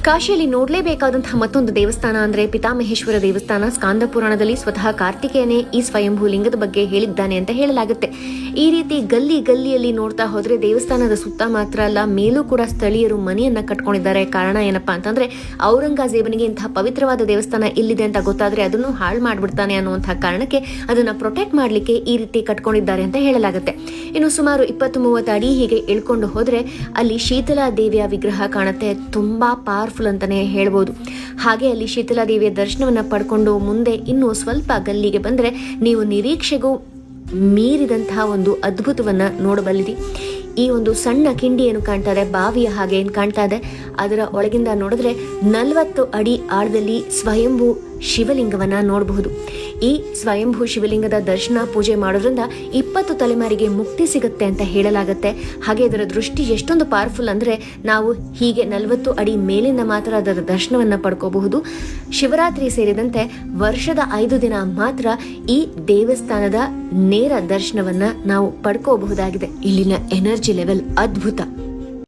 ಕಾಶಿಯಲ್ಲಿ ನೋಡಲೇಬೇಕಾದಂತಹ ಮತ್ತೊಂದು ದೇವಸ್ಥಾನ ಅಂದ್ರೆ ಪಿತಾಮಹೇಶ್ವರ ದೇವಸ್ಥಾನ. ಸ್ಕಾಂದ ಪುರಾಣದಲ್ಲಿ ಸ್ವತಃ ಕಾರ್ತಿಕೇಯನೇ ಈ ಸ್ವಯಂಭೂ ಲಿಂಗದ ಬಗ್ಗೆ ಹೇಳಿದ್ದಾನೆ ಅಂತ ಹೇಳಲಾಗುತ್ತೆ. ಈ ರೀತಿ ಗಲ್ಲಿಯಲ್ಲಿ ನೋಡ್ತಾ ಹೋದ್ರೆ ದೇವಸ್ಥಾನದ ಸುತ್ತ ಮಾತ್ರ ಅಲ್ಲ, ಮೇಲೂ ಕೂಡ ಸ್ಥಳೀಯರು ಮನೆಯನ್ನ ಕಟ್ಕೊಂಡಿದ್ದಾರೆ. ಕಾರಣ ಏನಪ್ಪಾ ಅಂತಂದ್ರೆ ಔರಂಗಜೇಬನಿಗೆ ಇಂತಹ ಪವಿತ್ರವಾದ ದೇವಸ್ಥಾನ ಇಲ್ಲಿದೆ ಅಂತ ಗೊತ್ತಾದ್ರೆ ಅದನ್ನು ಹಾಳು ಮಾಡ್ಬಿಡ್ತಾನೆ ಅನ್ನುವಂತಹ ಕಾರಣಕ್ಕೆ ಅದನ್ನ ಪ್ರೊಟೆಕ್ಟ್ ಮಾಡ್ಲಿಕ್ಕೆ ಈ ರೀತಿ ಕಟ್ಕೊಂಡಿದ್ದಾರೆ ಅಂತ ಹೇಳಲಾಗುತ್ತೆ. ಇನ್ನು ಸುಮಾರು 20-30 ಅಡಿ ಹೀಗೆ ಇಳ್ಕೊಂಡು ಹೋದ್ರೆ ಅಲ್ಲಿ ಶೀತಲಾ ದೇವಿಯ ವಿಗ್ರಹ ಕಾಣುತ್ತೆ. ತುಂಬಾ ಪವರ್ಫುಲ್ ಅಂತಾನೆ ಹೇಳ್ಬೋದು. ಹಾಗೆ ಅಲ್ಲಿ ಶೀತಲಾ ದೇವಿಯ ದರ್ಶನವನ್ನ ಪಡ್ಕೊಂಡು ಮುಂದೆ ಇನ್ನೂ ಸ್ವಲ್ಪ ಗಲ್ಲಿಗೆ ಬಂದ್ರೆ ನೀವು ನಿರೀಕ್ಷೆಗೂ ಮೀರಿದಂತಹ ಒಂದು ಅದ್ಭುತವನ್ನ ನೋಡಬಲ್ಲಿರಿ. ಈ ಒಂದು ಸಣ್ಣ ಕಿಂಡಿ ಏನು ಕಾಣ್ತಾ ಇದೆ, ಬಾವಿಯ ಹಾಗೆ ಏನು ಕಾಣ್ತಾ ಇದೆ, ಅದರ ಒಳಗಿಂದ ನೋಡಿದ್ರೆ 40 ಅಡಿ ಆಳದಲ್ಲಿ ಸ್ವಯಂಭೂ ಶಿವಲಿಂಗವನ್ನ ನೋಡಬಹುದು. ಈ ಸ್ವಯಂಭೂ ಶಿವಲಿಂಗದ ದರ್ಶನ ಪೂಜೆ ಮಾಡೋದ್ರಿಂದ 20 ತಲೆಮಾರಿಗೆ ಮುಕ್ತಿ ಸಿಗುತ್ತೆ ಅಂತ ಹೇಳಲಾಗುತ್ತೆ. ಹಾಗೆ ಇದರ ದೃಷ್ಟಿ ಎಷ್ಟೊಂದು ಪವರ್ಫುಲ್ ಅಂದ್ರೆ ನಾವು ಹೀಗೆ 40 ಅಡಿ ಮೇಲಿಂದ ಮಾತ್ರ ಅದರ ದರ್ಶನವನ್ನ ಪಡ್ಕೋಬಹುದು. ಶಿವರಾತ್ರಿ ಸೇರಿದಂತೆ ವರ್ಷದ 5 ದಿನ ಮಾತ್ರ ಈ ದೇವಸ್ಥಾನದ ನೇರ ದರ್ಶನವನ್ನ ನಾವು ಪಡ್ಕೋಬಹುದಾಗಿದೆ. ಇಲ್ಲಿನ ಎನರ್ಜಿ ಲೆವೆಲ್ ಅದ್ಭುತ.